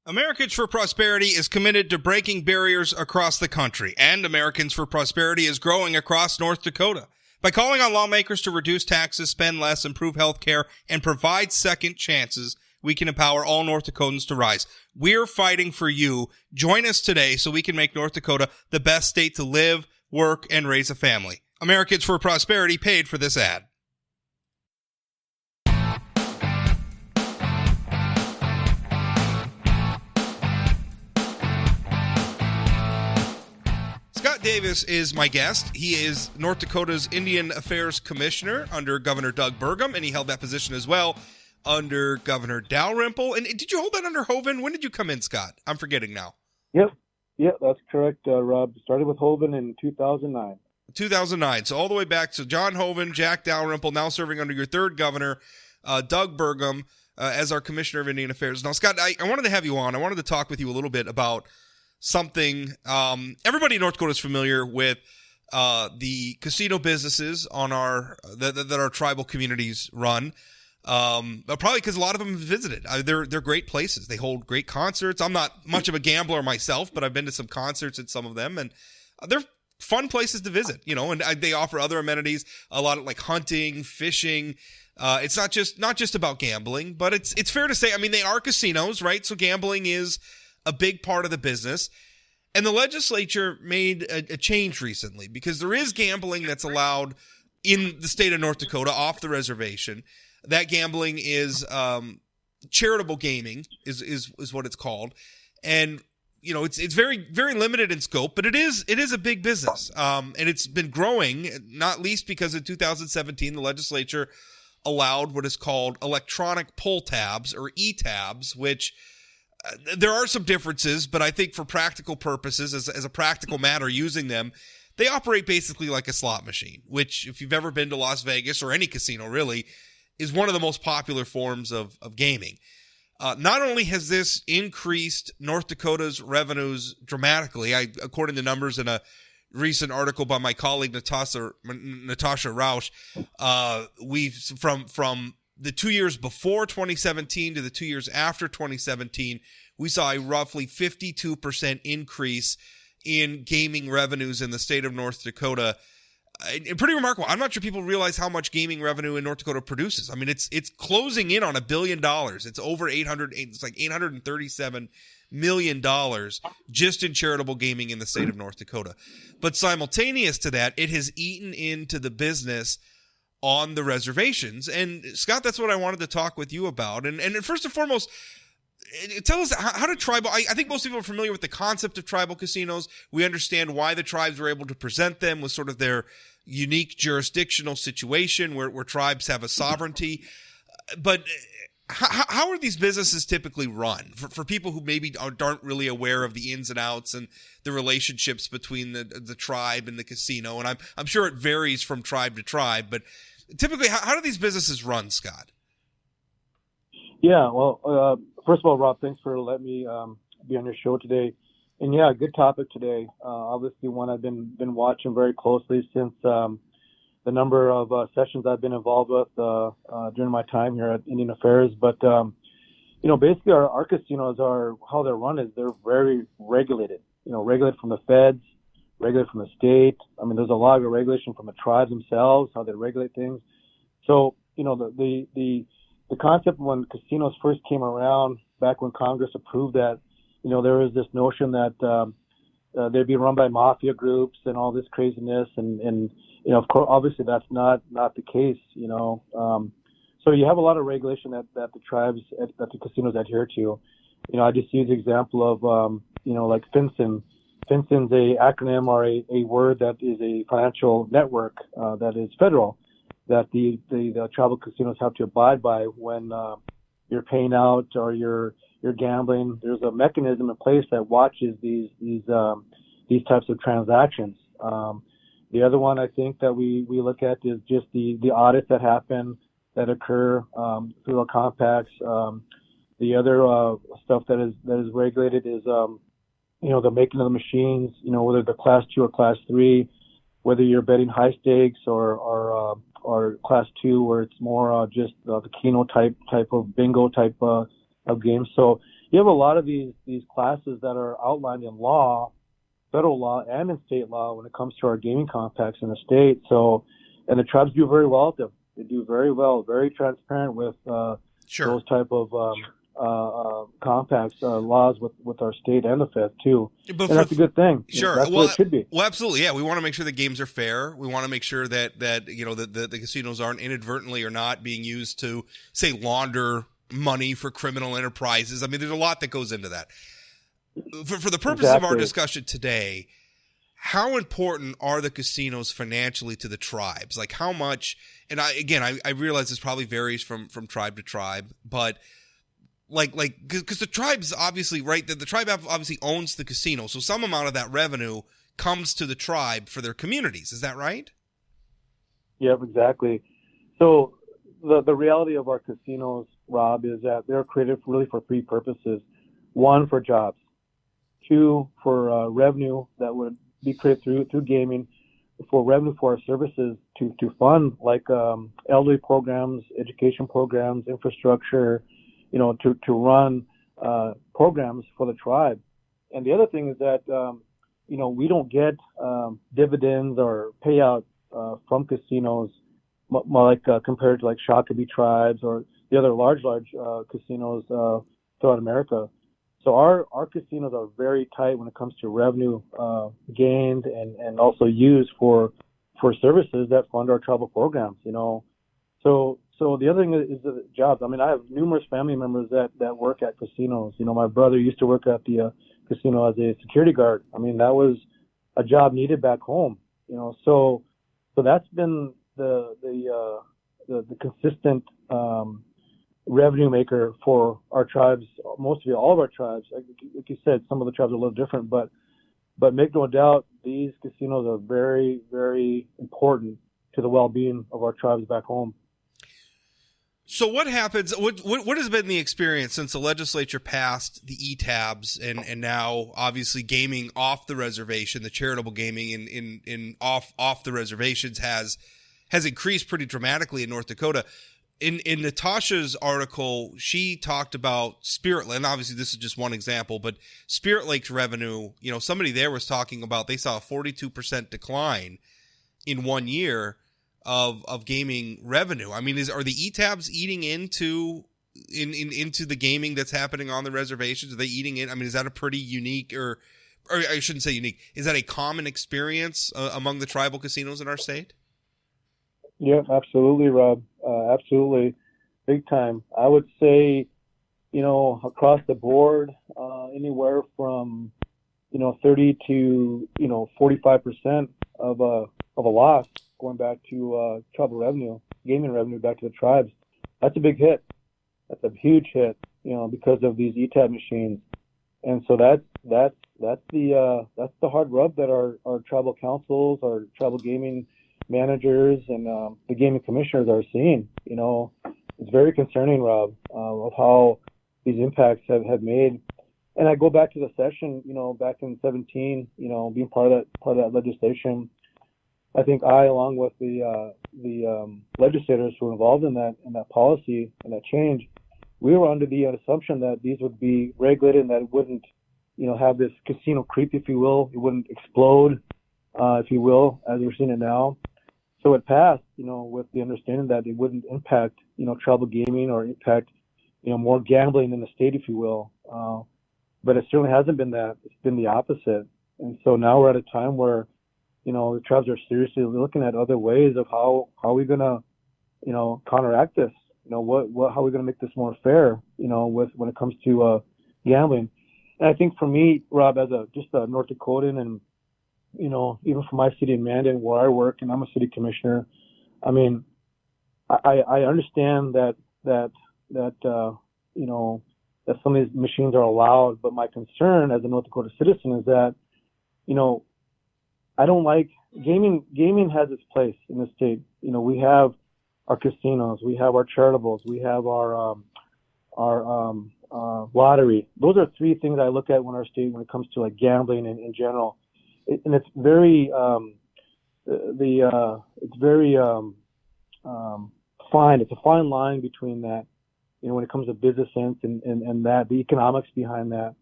Americans for Prosperity is committed to breaking barriers across the country, and Americans for Prosperity is growing across North Dakota. By calling on lawmakers to reduce taxes, spend less, improve health care, and provide second chances, we can empower all North Dakotans to rise. We're fighting for you. Join us today so we can make North Dakota the best state to live, work, and raise a family. Americans for Prosperity paid for this ad. Scott Davis is my guest. He is North Dakota's Indian Affairs Commissioner under Governor Doug Burgum, and he held that position as well under Governor Dalrymple. And did you hold that under Hoeven? When did you come in, Scott? I'm forgetting now. Yep, that's correct, Rob. Started with Hoeven in 2009. 2009, so all the way back to John Hoeven, Jack Dalrymple, now serving under your third governor, Doug Burgum, as our Commissioner of Indian Affairs. Now, Scott, I wanted to have you on. I wanted to talk with you a little bit about something. Everybody in North Dakota is familiar with the casino businesses on that our tribal communities run. Probably because a lot of them have visited. They're great places. They hold great concerts. I'm not much of a gambler myself, but I've been to some concerts at some of them, and they're fun places to visit. And they offer other amenities, a lot of like hunting, fishing. It's not just about gambling, but it's fair to say, I mean, they are casinos, right? So gambling is a big part of the business. And the legislature made a change recently because there is gambling that's allowed in the state of North Dakota off the reservation. That gambling is charitable gaming is what it's called. And it's very, very limited in scope, but it is a big business. And it's been growing, not least because in 2017 the legislature allowed what is called electronic pull tabs or e-tabs, which there are some differences, but I think for practical purposes, as a practical matter, using them, they operate basically like a slot machine, which if you've ever been to Las Vegas or any casino really, is one of the most popular forms of gaming. Not only has this increased North Dakota's revenues dramatically, according to numbers in a recent article by my colleague Natasha Rausch, we've from the 2 years before 2017 to the 2 years after 2017, we saw a roughly 52% increase in gaming revenues in the state of North Dakota. And pretty remarkable. I'm not sure people realize how much gaming revenue in North Dakota produces. I mean, it's closing in on $1 billion. It's over $837 million just in charitable gaming in the state of North Dakota. But simultaneous to that, it has eaten into the business on the reservations. And Scott, that's what I wanted to talk with you about. And first and foremost, tell us how do tribal, I think most people are familiar with the concept of tribal casinos. We understand why the tribes were able to present them with sort of their unique jurisdictional situation where tribes have a sovereignty. But how are these businesses typically run for people who maybe aren't really aware of the ins and outs and the relationships between the tribe and the casino? And I'm sure it varies from tribe to tribe, but typically, how do these businesses run, Scott? Yeah, well, first of all, Rob, thanks for letting me be on your show today. And yeah, good topic today. Obviously, one I've been watching very closely since the number of sessions I've been involved with during my time here at Indian Affairs. But basically, our casinos how they're run is they're very regulated. Regulated from the feds, regulated from the state. I mean, there's a lot of regulation from the tribes themselves, how they regulate things. So, the concept when casinos first came around, back when Congress approved that, there was this notion that they'd be run by mafia groups and all this craziness, and of course, obviously that's not the case. So you have a lot of regulation that the tribes, that the casinos adhere to. I just use the example of like FinCEN. FinCEN's a acronym or a word that is a financial network that is federal, that the tribal casinos have to abide by when you're paying out or you're gambling. There's a mechanism in place that watches these types of transactions. The other one I think that we look at is just the audits that happen, that occur through the compacts. The other stuff that is regulated is the making of the machines, whether they're class 2 or class 3, whether you're betting high stakes or class 2 where it's more just the Keno type of bingo type of games. So you have a lot of these classes that are outlined in law, federal law, and in state law when it comes to our gaming compacts in the state. So, and the tribes do very well with them. They do very well, very transparent with those type of compacts, laws with our state and the Fed too. But and that's a good thing. Sure. That's what it should be. Well, absolutely. Yeah. We want to make sure the games are fair. We want to make sure that the casinos aren't inadvertently or not being used to, say, launder money for criminal enterprises. I mean, there's a lot that goes into that. For the purpose of our discussion today, how important are the casinos financially to the tribes? Like how much, and I realize this probably varies from tribe to tribe, but because the tribes obviously, right, the tribe obviously owns the casino, so some amount of that revenue comes to the tribe for their communities. Is that right? Yep, exactly. So the reality of our casinos, Rob, is that they're created really for three purposes. One, for jobs. Two, for revenue that would be created through gaming, for revenue for our services to fund like elderly programs, education programs, infrastructure, to run programs for the tribe. And the other thing is that we don't get dividends or payout from casinos like compared to like Shakopee tribes or the other large casinos throughout America. So our casinos are very tight when it comes to revenue gained and also used for services that fund our tribal programs. So the other thing is the jobs. I mean, I have numerous family members that work at casinos. My brother used to work at the casino as a security guard. I mean, that was a job needed back home. So that's been the consistent revenue maker for our tribes, mostly all of our tribes. Like you said, some of the tribes are a little different, but make no doubt, these casinos are very, very important to the well-being of our tribes back home. So what happens? What has been the experience since the legislature passed the e-tabs and now obviously gaming off the reservation, the charitable gaming in off the reservations has increased pretty dramatically in North Dakota. In Natasha's article, she talked about Spirit Lake, and obviously this is just one example, but Spirit Lake's revenue, somebody there was talking about they saw a 42% decline in 1 year of gaming revenue. I mean, are the e-tabs eating into the gaming that's happening on the reservations? Are they eating in? I mean, is that a pretty unique, or I shouldn't say unique, is that a common experience among the tribal casinos in our state? Yeah, absolutely, Rob. Absolutely. Big time. I would say, across the board, anywhere from, 30 to, 45% of a loss going back to tribal revenue, gaming revenue back to the tribes. That's a big hit. That's a huge hit, because of these e-tab machines. And so that's the hard rub that our tribal councils, our tribal gaming managers, and the gaming commissioners are seeing. It's very concerning, Rob, of how these impacts have made. And I go back to the session, back in 2017, being part of that legislation. I think along with the legislators who were involved in that policy and that change, we were under the assumption that these would be regulated and that it wouldn't, have this casino creep, if you will. It wouldn't explode, if you will, as we're seeing it now. So it passed, with the understanding that it wouldn't impact, tribal gaming or impact, more gambling in the state, if you will. But it certainly hasn't been that. It's been the opposite. And so now we're at a time where, the tribes are seriously looking at other ways of how are we going to, counteract this? How are we going to make this more fair, when it comes to gambling? And I think for me, Rob, as just a North Dakotan and, even for my city in Mandan where I work and I'm a city commissioner, I mean, I understand that some of these machines are allowed, but my concern as a North Dakota citizen is that, I don't like gaming. Gaming has its place in the state. We have our casinos, we have our charitables, we have our lottery. Those are three things I look at when it comes to like gambling in general. And it's very fine. It's a fine line between that. when it comes to business sense and that the economics behind that.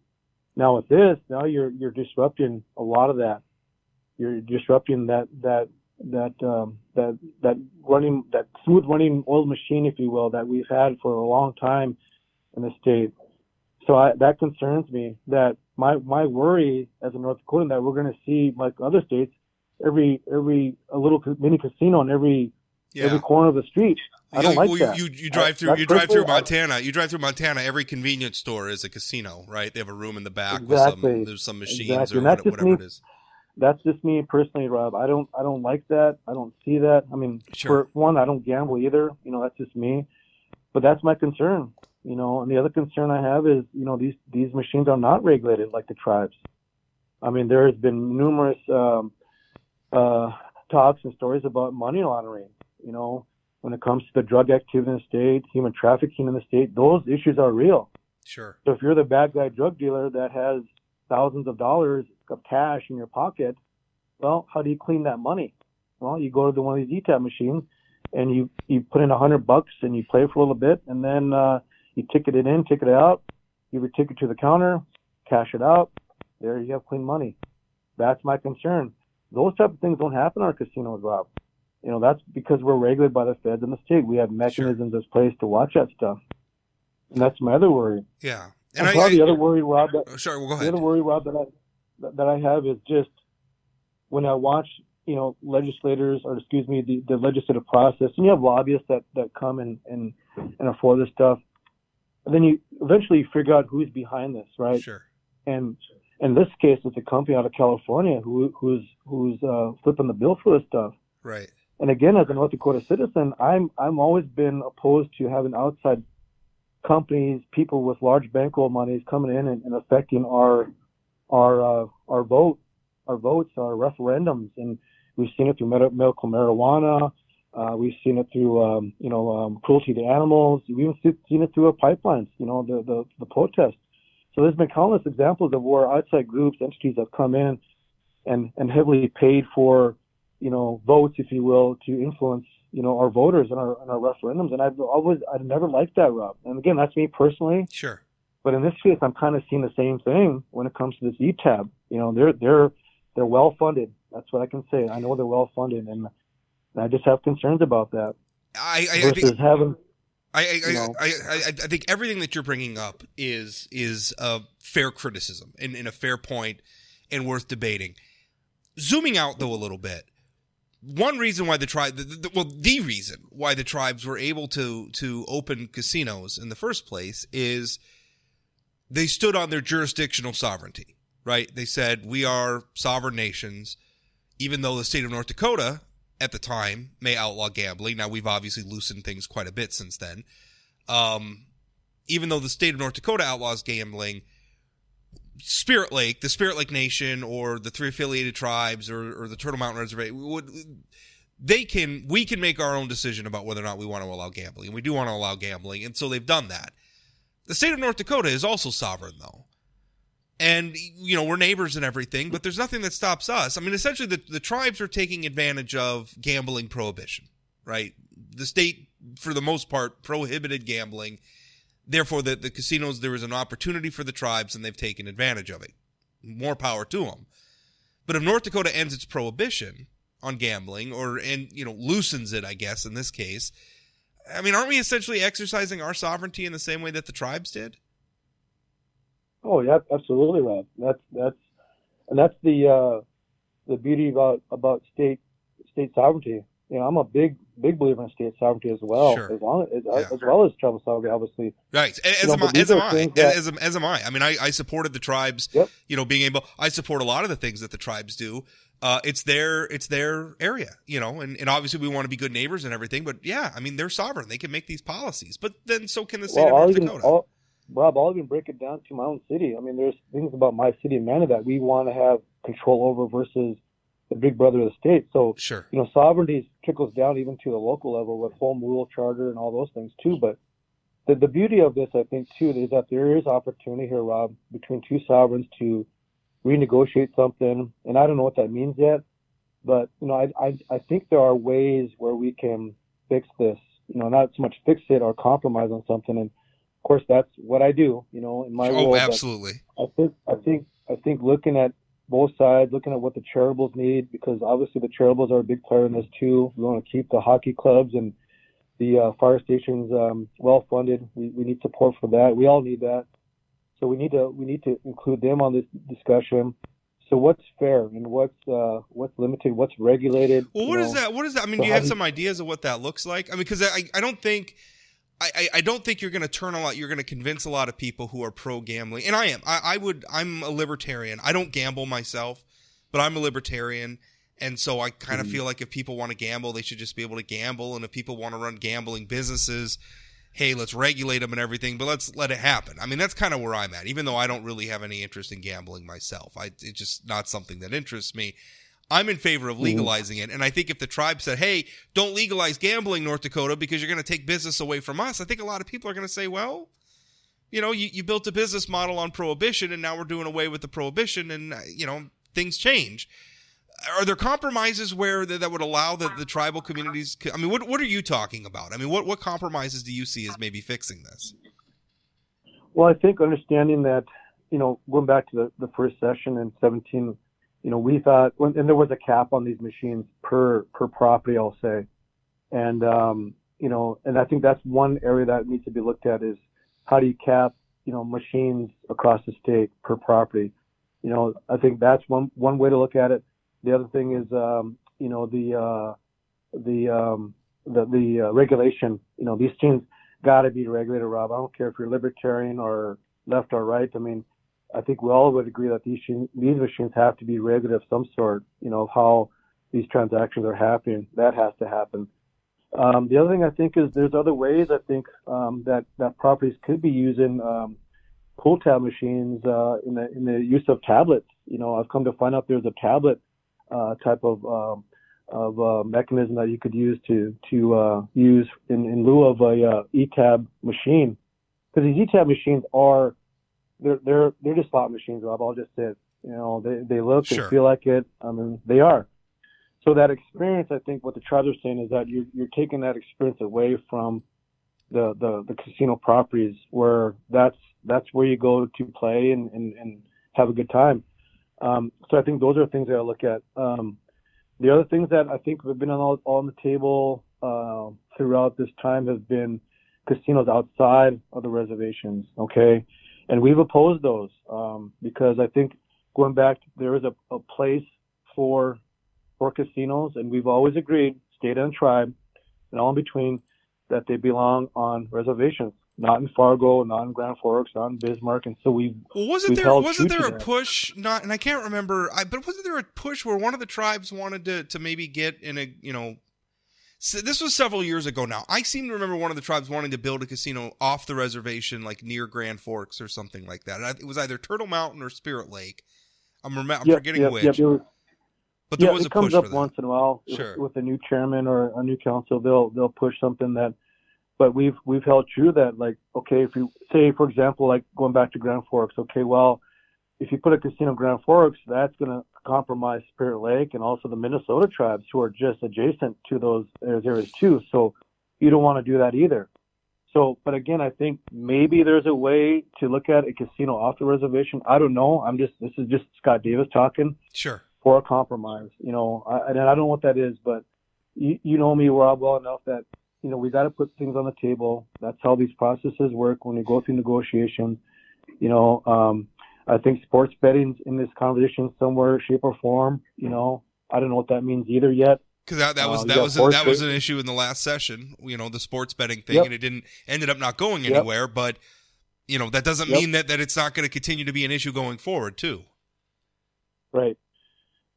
Now with this, now you're disrupting a lot of that. You're disrupting that smooth running oiled machine, if you will, that we've had for a long time in the state. So that concerns me. That my worry as a North Dakotan that we're going to see, like other states, a little mini casino in every corner of the street. I don't like that. You drive through Montana. You drive through Montana. Every convenience store is a casino, right? They have a room in the back with some machines or whatever it is. That's just me personally, Rob. I don't like that. I don't see that. I mean, For one, I don't gamble either. That's just me. But that's my concern. And the other concern I have is, these machines are not regulated like the tribes. I mean, there has been numerous talks and stories about money laundering. When it comes to the drug activity in the state, human trafficking in the state, those issues are real. Sure. So if you're the bad guy drug dealer that has thousands of dollars of cash in your pocket, well, how do you clean that money? Well, you go to one of these ETAP machines and you put in $100 and you play for a little bit, and then you ticket it in, ticket it out, give your ticket to the counter, cash it out. There you have clean money. That's my concern. Those type of things don't happen in our casinos, Rob. That's because we're regulated by the feds in the state. We have mechanisms in place to watch that stuff. And that's my other worry. Yeah. And the other worry, Rob, go ahead. The other worry, Rob, that I have is just when I watch, legislators, or the legislative process, and you have lobbyists that come and are for this stuff. And then you eventually figure out who's behind this, right? Sure. And in this case, it's a company out of California who's flipping the bill for this stuff. Right. And again, as a North Dakota citizen, I'm always been opposed to having outside companies, people with large bankroll monies coming in and affecting our votes, our referendums, and we've seen it through medical marijuana. We've seen it through cruelty to animals. We've even seen it through our pipelines. The protests. So there's been countless examples of where outside groups, entities have come in and heavily paid for votes, if you will, to influence, our voters and our referendums. And I've never liked that, Rob. And again, that's me personally. Sure. But in this case, I'm kind of seeing the same thing when it comes to this ETAB. They're well funded. That's what I can say. I know they're well funded, and I just have concerns about that. I think everything that you're bringing up is a fair criticism and a fair point and worth debating. Zooming out though a little bit, one reason why the reason why the tribes were able to open casinos in the first place is they stood on their jurisdictional sovereignty, right? They said, we are sovereign nations, even though the state of North Dakota at the time may outlaw gambling. Now, we've obviously loosened things quite a bit since then. Even though the state of North Dakota outlaws gambling, the Spirit Lake Nation, or the three affiliated tribes, or the Turtle Mountain Reservation, we can make our own decision about whether or not we want to allow gambling, and we do want to allow gambling, and so they've done that. The state of North Dakota is also sovereign, though, and we're neighbors and everything, but there's nothing that stops us. I mean, essentially, the tribes are taking advantage of gambling prohibition, right? The state, for the most part, prohibited gambling. Therefore, the casinos, there was an opportunity for the tribes, and they've taken advantage of it. More power to them. But if North Dakota ends its prohibition on gambling, loosens it, I guess, in this case, I mean, aren't we essentially exercising our sovereignty in the same way that the tribes did? Oh, yeah, absolutely, Rob. That's the beauty about state sovereignty. I'm a big believer in state sovereignty as well, sure. as well as tribal sovereignty, obviously. Right, as am I. I mean, I supported the tribes. Yep. Being able. I support a lot of the things that the tribes do. It's their area, and obviously we want to be good neighbors and everything. But yeah, I mean, they're sovereign; they can make these policies. But then so can the state of North Dakota. Rob, I'll even break it down to my own city. I mean, there's things about my city of Manna that we want to have control over versus the big brother of the state. So, sure. Sovereignty trickles down even to the local level with home rule charter and all those things too. But the beauty of this, I think, too, is that there is opportunity here, Rob, between two sovereigns to renegotiate something. And I don't know what that means yet, but, I think there are ways where we can fix this, not so much fix it or compromise on something. And course, that's what I do, in my Oh, role. But absolutely. I think looking at both sides, looking at what the charitables need, because obviously the charitables are a big player in this too. We want to keep the hockey clubs and the fire stations well funded. We need support for that. We all need that. So we need to include them on this discussion. So what's fair and what's limited, what's regulated, Well, what is that? What is that? I mean, So do you how have do you, some ideas of what that looks like? I mean, because I don't think I don't think you're going to turn a lot. You're going to convince a lot of people who are pro gambling, and I am. I'm a libertarian. I don't gamble myself, but I'm a libertarian, and so I kind of feel like if people want to gamble, they should just be able to gamble, and if people want to run gambling businesses, hey, let's regulate them and everything, but let's let it happen. I mean, that's kind of where I'm at, even though I don't really have any interest in gambling myself. It's just not something that interests me. I'm in favor of legalizing it, and I think if the tribe said, hey, don't legalize gambling, North Dakota, because you're going to take business away from us, I think a lot of people are going to say, well, you built a business model on prohibition, and now we're doing away with the prohibition, and, things change. Are there compromises where that would allow the tribal communities? I mean, what are you talking about? I mean, what compromises do you see as maybe fixing this? well, I think understanding that, going back to the first session in 17, we thought, and there was a cap on these machines per property, I'll say. And, and I think that's one area that needs to be looked at is how do you cap, machines across the state per property? I think that's one way to look at it. The other thing is, the regulation. These things got to be regulated, Rob. I don't care if you're libertarian or left or right. I mean, I think we all would agree that these machines have to be regulated of some sort. Of how these transactions are happening. That has to happen. The other thing I think is there's other ways. I think that properties could be using pull tab machines in the use of tablets. I've come to find out there's a tablet type of mechanism that you could use to use in lieu of a e-tab machine, because these e-tab machines are they're just slot machines, Rob. I'll just say it. They look Sure. and feel like it. I mean, they are. So that experience, I think, what the tribes are saying is that you're taking that experience away from the casino properties, where that's where you go to play and have a good time. So I think those are things that I look at. The other things that I think have been on the table throughout this time has been casinos outside of the reservations. Okay, and we've opposed those because I think going back, there is a place for casinos, and we've always agreed, state and tribe, and all in between, that they belong on reservations, not in Fargo, not in Grand Forks, not in Bismarck, and so wasn't there a push? Not, and I can't remember. But wasn't there a push where one of the tribes wanted to maybe get in a So this was several years ago now. I seem to remember one of the tribes wanting to build a casino off the reservation, like near Grand Forks or something like that. It was either Turtle Mountain or Spirit Lake. I'm forgetting which. But there was a push for that. It comes up once in a while. Sure. With a new chairman or a new council, they'll push something that. But we've held true that, like, okay, if you say, for example, like going back to Grand Forks, okay, well, if you put a casino in Grand Forks, that's going to compromise Spirit Lake and also the Minnesota tribes who are just adjacent to those areas too. So you don't want to do that either. So, but again, I think maybe there's a way to look at a casino off the reservation. I don't know. This is just Scott Davis talking. Sure. For a compromise, and I don't know what that is, but you know me, Rob, well enough that, we got to put things on the table. That's how these processes work when we go through negotiations. I think sports betting's in this conversation somewhere, shape or form. I don't know what that means either yet. Because that was an issue in the last session. The sports betting thing, and it ended up not going anywhere. Yep. But that doesn't mean that it's not going to continue to be an issue going forward too. Right.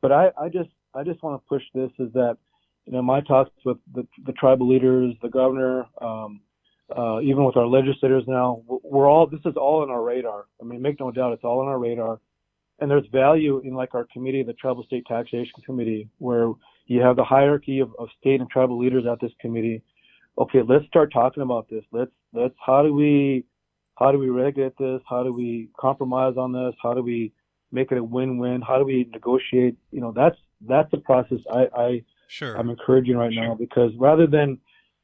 But I just want to push this is that, my talks with the tribal leaders, the governor, even with our legislators now, this is all on our radar. I mean, make no doubt, it's all on our radar. And there's value in, like, our committee, the Tribal State Taxation Committee, where you have the hierarchy of state and tribal leaders at this committee. Okay, let's start talking about this. Let's how do we regulate this? How do we compromise on this? How do we make it a win-win? How do we negotiate? That's the process I'm encouraging right now, because rather than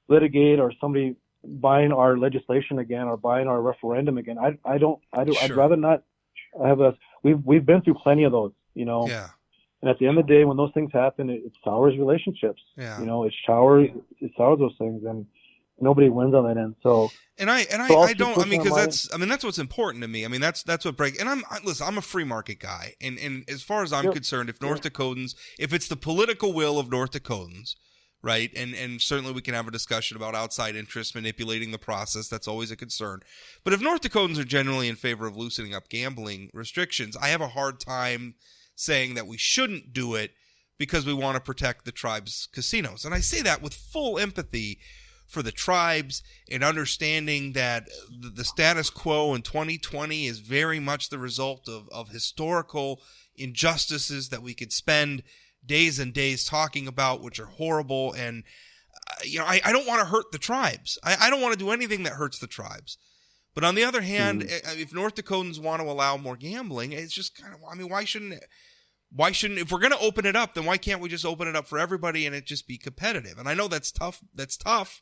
litigate or somebody buying our legislation again or buying our referendum again. I don't. I'd Sure. rather not have us. We've been through plenty of those, Yeah. And at the end of the day, when those things happen, it sours relationships. Yeah. It sours those things, and nobody wins on that end. So. I don't, because that's what's important to me. I mean, that's what breaks. And listen, I'm a free market guy. And as far as I'm concerned, if North Dakotans, if it's the political will of North Dakotans, right? And certainly we can have a discussion about outside interests manipulating the process. That's always a concern. But if North Dakotans are generally in favor of loosening up gambling restrictions, I have a hard time saying that we shouldn't do it because we want to protect the tribe's casinos. And I say that with full empathy for the tribes and understanding that the status quo in 2020 is very much the result of historical injustices that we could spend days and days talking about, which are horrible. And, I don't want to hurt the tribes. I don't want to do anything that hurts the tribes. But on the other hand, if North Dakotans want to allow more gambling, it's just kind of, why shouldn't, if we're going to open it up, then why can't we just open it up for everybody and it just be competitive? And I know that's tough. That's tough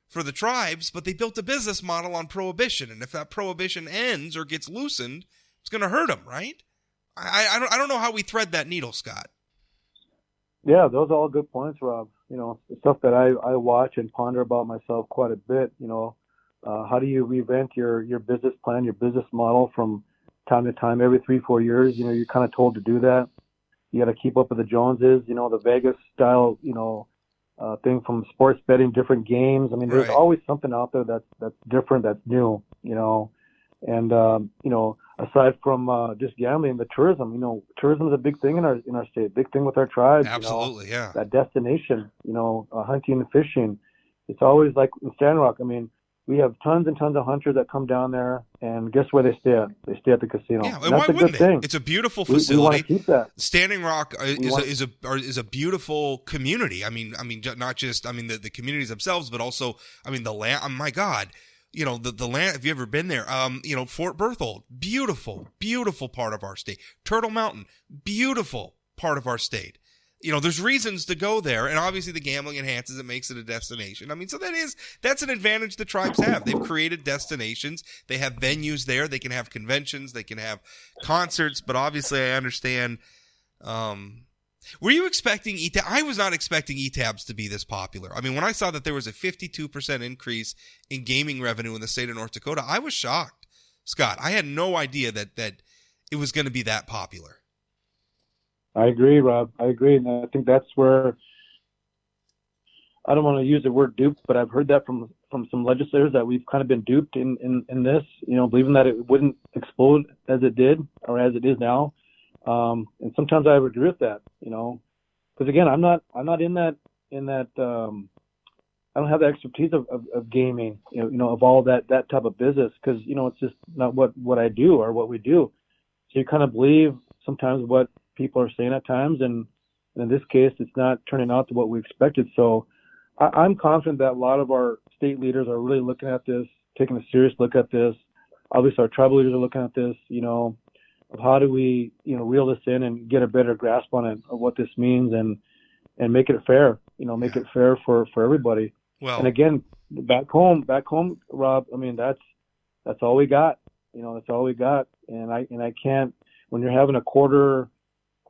for the tribes, but they built a business model on prohibition. And if that prohibition ends or gets loosened, it's going to hurt them, right? I don't know how we thread that needle, Scott. Yeah, those are all good points, Rob. Stuff that I watch and ponder about myself quite a bit. How do you reinvent your business plan, your business model from time to time, every 3-4 years? You're kind of told to do that. You got to keep up with the Joneses, the Vegas style, thing from sports betting, different games. I mean, there's always something out there that's different, that's new, and, aside from just gambling, the tourism, tourism is a big thing in our state, big thing with our tribes. Absolutely, yeah. That destination, hunting and fishing. It's always like in Sandrock. I mean, we have tons and tons of hunters that come down there, and guess where they stay at? They stay at the casino. Yeah, and that's a good thing. It's a beautiful facility. We want to keep that. Standing Rock is a beautiful community. I mean, not just the communities themselves, but also the land. Oh my God, the land. Have you ever been there? Fort Berthold, beautiful part of our state. Turtle Mountain, beautiful part of our state. There's reasons to go there, and obviously the gambling enhances it, makes it a destination. So that's an advantage the tribes have. They've created destinations. They have venues there. They can have conventions. They can have concerts. But obviously, I understand. Were you expecting ETABs? I was not expecting ETABs to be this popular. When I saw that there was a 52% increase in gaming revenue in the state of North Dakota, I was shocked, Scott. I had no idea that it was going to be that popular. I agree, Rob. I agree. And I think that's where, I don't want to use the word duped, but I've heard that from some legislators that we've kind of been duped in this, believing that it wouldn't explode as it did or as it is now. And sometimes I would agree with that, because again, I'm not in that, I don't have the expertise of gaming, of all that type of business, because, it's just not what I do or what we do. So you kind of believe sometimes what people are saying at times, and in this case, it's not turning out to what we expected. So I'm confident that a lot of our state leaders are really looking at this, taking a serious look at this. Obviously, our tribal leaders are looking at this, of how do we, reel this in and get a better grasp on it, of what this means, and make it fair, make it fair for everybody. Well, and again, back home, Rob, that's all we got, that's all we got. And I can't, when you're having a quarter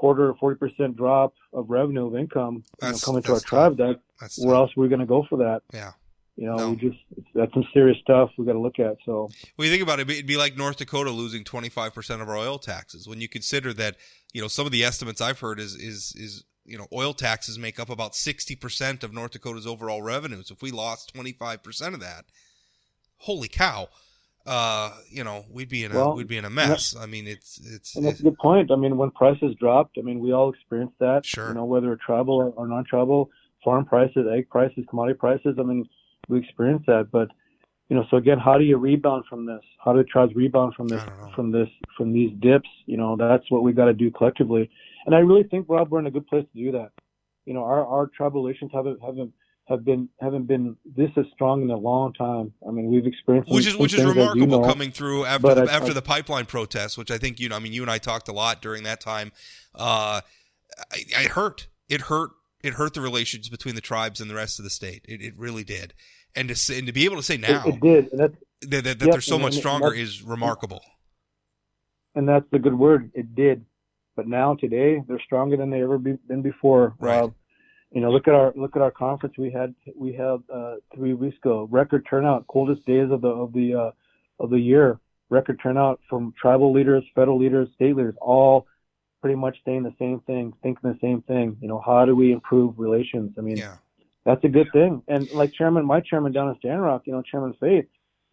40% drop of revenue of income coming to our tribe, where else are we going to go for that? Yeah. That's some serious stuff we got to look at. So when you think about it, it'd be like North Dakota losing 25% of our oil taxes. When you consider that, some of the estimates I've heard is oil taxes make up about 60% of North Dakota's overall revenues. If we lost 25% of that, holy cow. We'd be in a mess. It's and that's a good point. When prices dropped, we all experienced that. Sure. Whether tribal or non-tribal, farm prices, egg prices, commodity prices. We experienced that. But so again, how do you rebound from this? How do the tribes rebound from this? From these dips? That's what we got to do collectively. And I really think, Rob, we're in a good place to do that. Our tribal relations haven't been this as strong in a long time. We've experienced which is remarkable coming through after the pipeline protests, which I think you and I talked a lot during that time. It hurt the relations between the tribes and the rest of the state. It really did. and to be able to say now it did, and that they're so much stronger is remarkable. And that's the good word. It did, but now today they're stronger than they ever been before. Right. Look at our conference we had 3 weeks ago. Record turnout, coldest days of the year. Record turnout from tribal leaders, federal leaders, state leaders, all pretty much saying the same thing, thinking the same thing. How do we improve relations? I mean, that's a good thing. And like my chairman down in Stanrock, Chairman Faith,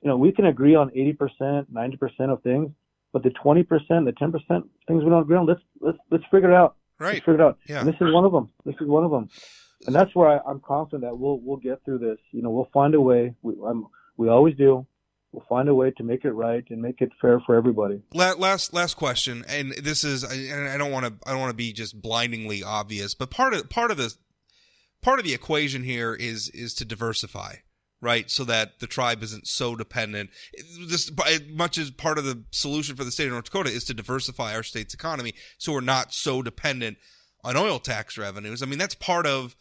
we can agree on 80%, 90% of things, but the 20%, the 10% things we don't agree on, let's figure it out. Right. Let's figure it out. Yeah. And this is one of them. And that's where I'm confident that we'll get through this. We'll find a way. We always do. We'll find a way to make it right and make it fair for everybody. Last question, and this is, and I don't want to be just blindingly obvious, but part of the equation here is to diversify, right? So that the tribe isn't so dependent. This, much as part of the solution for the state of North Dakota is to diversify our state's economy, so we're not so dependent on oil tax revenues. I mean, that's part of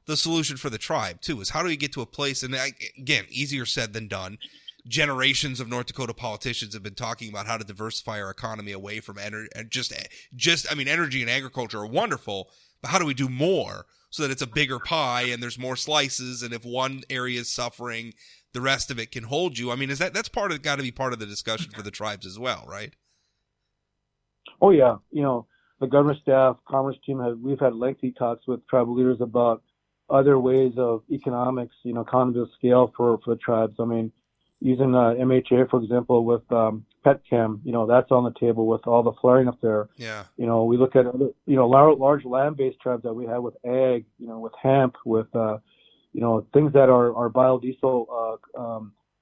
the solution for the tribe too. Is how do we get to a place? And again, easier said than done. Generations of North Dakota politicians have been talking about how to diversify our economy away from energy. Energy and agriculture are wonderful, but how do we do more so that it's a bigger pie and there's more slices? And if one area is suffering, the rest of it can hold you. I mean, that's got to be part of the discussion for the tribes as well, right? Oh yeah, the government staff, commerce team we've had lengthy talks with tribal leaders about other ways of economics, economies of scale for the tribes. I mean, using MHA, for example, with petchem, that's on the table with all the flaring up there. Yeah. We look at other, large land-based tribes that we have with ag, with hemp, with, things that our biodiesel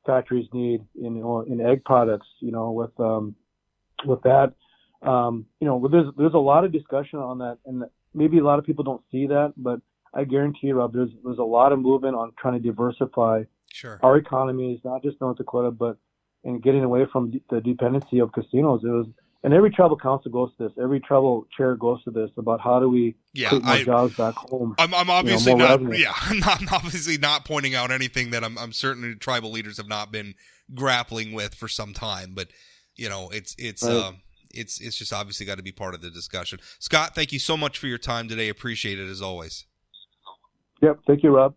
factories need in egg products, with that. There's a lot of discussion on that, and maybe a lot of people don't see that, but I guarantee you, Rob, there's a lot of movement on trying to diversify our economies, not just North Dakota, but in getting away from the dependency of casinos. And every tribal council goes to this. Every tribal chair goes to this about how do we put more jobs back home. I'm obviously not. Revenue. Yeah, I'm obviously not pointing out anything that I'm certain tribal leaders have not been grappling with for some time. But it's just obviously got to be part of the discussion. Scott, thank you so much for your time today. Appreciate it as always. Yep. Thank you, Rob.